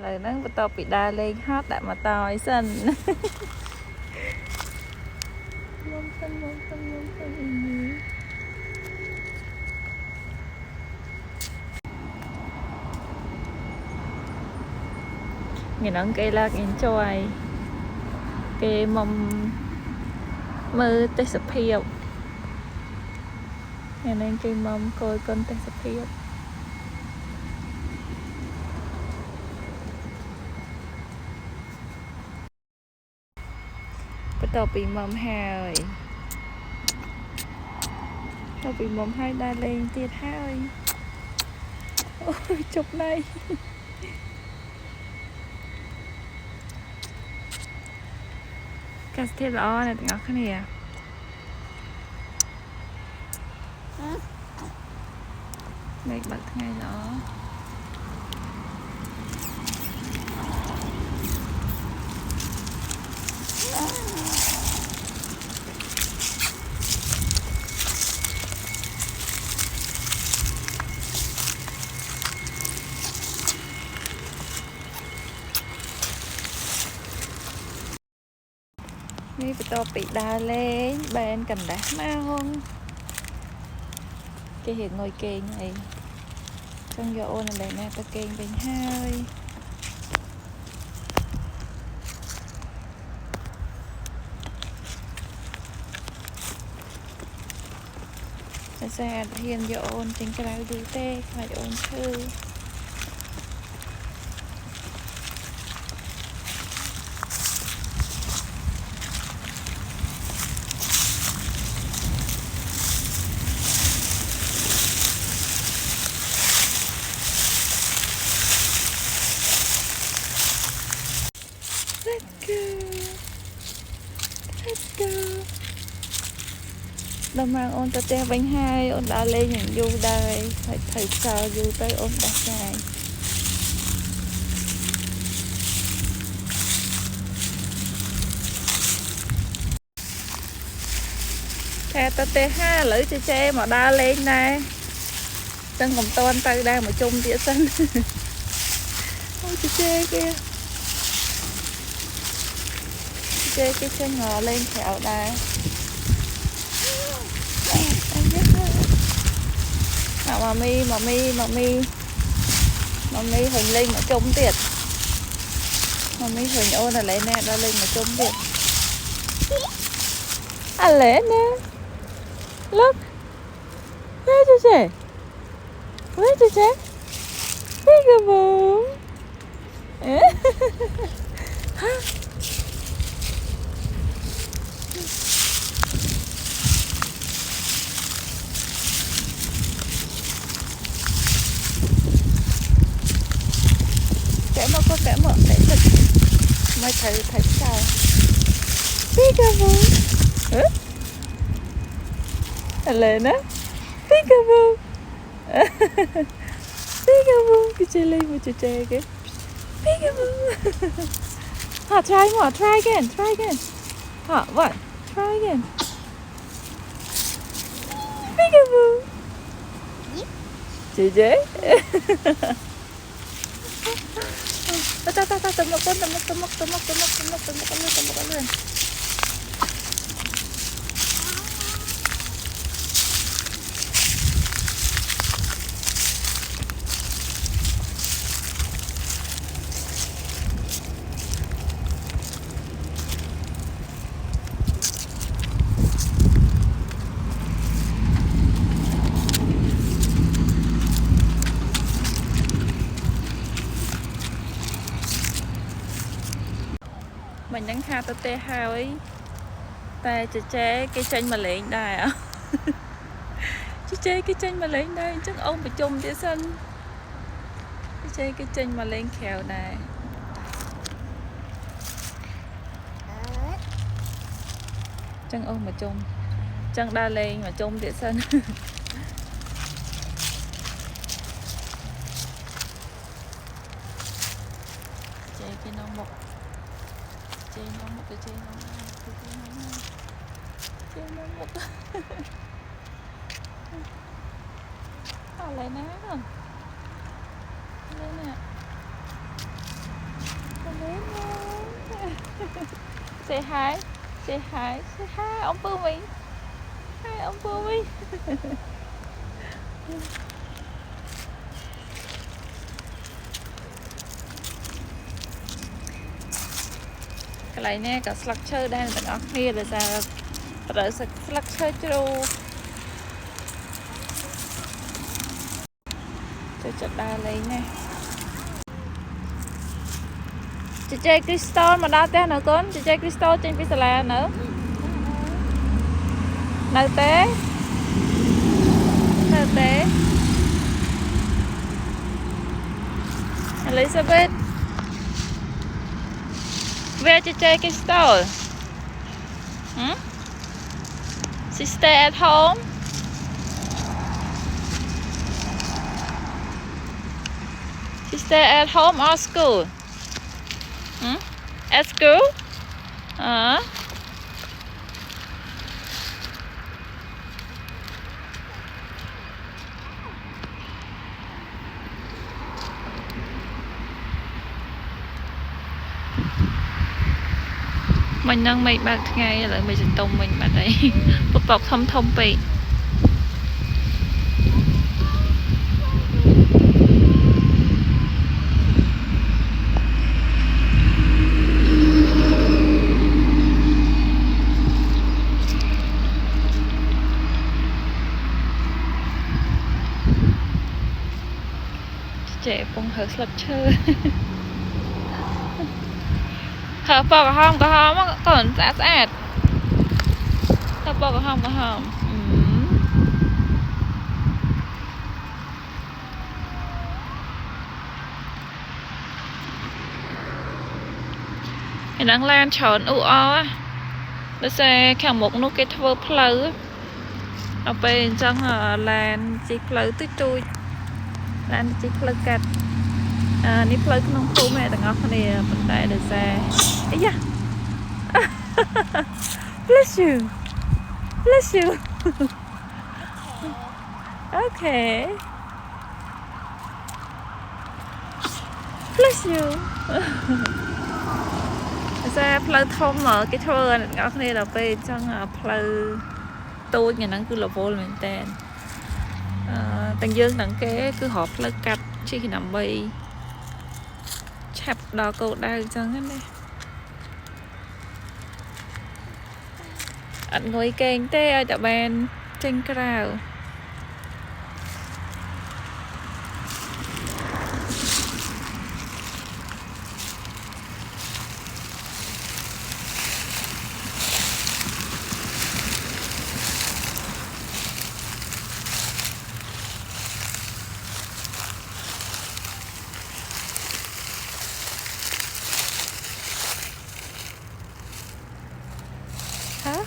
lời nó bắt đầu bị đa lên hot đã mà tòi sân người nâng cây lạc enjoy cây mong mơ tê sập hiệu ngày nay cây mong coi con tê sập hiệu bắt đầu bị mầm hài bắt bị mầm hai đa lên tiệt hai ôi chụp này Castelo này ngọc cái này này bật ngay đóนี่ไปต่อปีดาเลยแบนกันได้มากห้องแกเห็นngồiเก่งไงtrong giờ ôn là nè ta ก่งเป็นhai xe hiền giờ ôn tính cái nào đi tê phải ôn thư Let's go. Let's go. Đồng mang ôn ta teo bánh hai ôn đã lên những du đây phải thầy sao du tới ôn đã dài theo ta tê ha lưỡi che mà đa lên này chân còn toan tay đang mà chung tỉa xanh ôi che kia chơi cái chân ngò lên kẹo đây mà mi hình lên mà trông tiệt mà mi hình ôn là lấy nè đó lên mà trông tiệt à lẽ nè look where is it where is it peekaboo kẻ mở để thật mày thấy sao peekaboo lên á peekaboo peekaboo cái chơi lên một chơi cái peekaboo try again what try again peekaboo chị tembak lên mình đang khao tao tê hao ấy ta chế cái chân mà lên đây à chế cái chân mà lên đây chắc ông bị chung tía xanh chế cái chân mà lên kèo này chân ông mà chung chân đa lên mà chung tía xanh chế cái nó một chơi nó một à lại ná không lên nè say hi say hi say hi ông Pư mình hi ông Pư mình cái này nè cả structure đây là tận kia là sao rồi structure true chơi chặt đa lấy nè chị chơi crystal mà đa té nữa con chị chơi crystal trên pizza nữa nợ té Elizabeth where chị chơi crystal she stay at home she stay at home or school at school mình đang mày bạc ngày lại mày tông mình bạn đấy bột bọc thông thông bị trẻ bông hơi sập chơi thở bò có hông còn sạch sạch thở bò có hông thì đang lan tròn u o nó sẽ khẳng một nút cái thơ pleu ở bên trong lan chỉ pleu tới chui lan chỉ pleu cắt ní pleu không thu mẹ tặng ngọc này mình đại được xe ấy da bless you okay bless you ra pleu thông mở cái thơ này ngọc này là bên trong pleu tôi nhà nó cứ là vô mình tên tăng dương đằng kế cứ họp pleu cắt chỉ khi nằm bay chạp đỏ cột đai chân hết đây anh ngồi kênh tê ở tại bên trên cào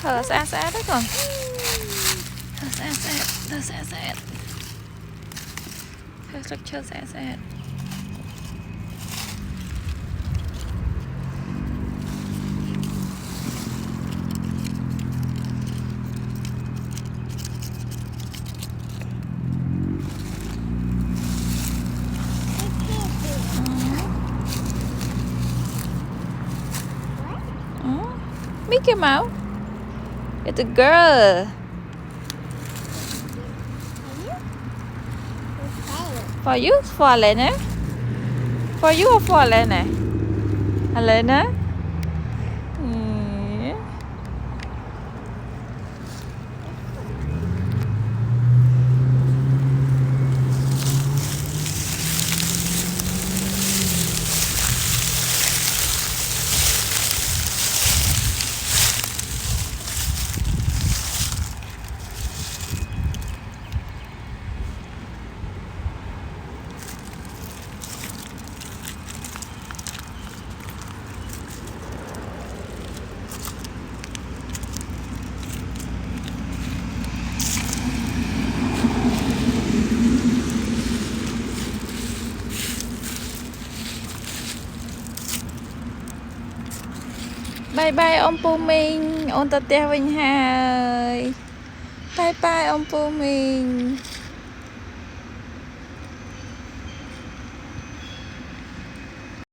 thở xa đó còn thở xa thở structure xa Mickey Mouse. It's a girl. For you, for Elena? For you or for Elena? Elena? Bye bye ông Pù Minh, ôn tập teo vinh hài. Bye bye ông Pù Minh.